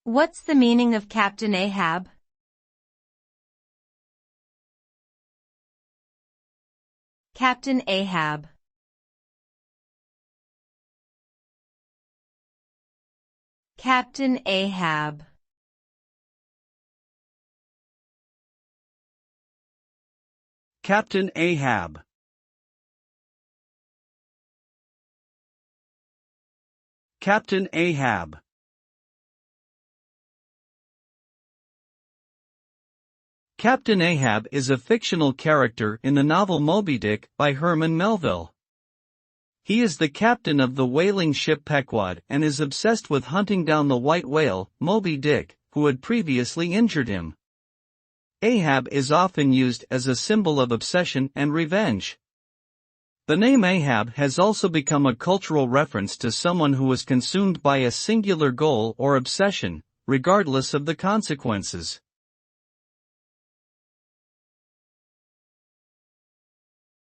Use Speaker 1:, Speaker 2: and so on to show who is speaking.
Speaker 1: What's the meaning of Captain Ahab? Captain Ahab. Captain Ahab.
Speaker 2: Captain Ahab. Captain Ahab. Captain Ahab is a fictional character in the novel Moby Dick by Herman Melville. He is the captain of the whaling ship Pequod and is obsessed with hunting down the white whale, Moby Dick, who had previously injured him. Ahab is often used as a symbol of obsession and revenge. The name Ahab has also become a cultural reference to someone who was consumed by a singular goal or obsession, regardless of the consequences.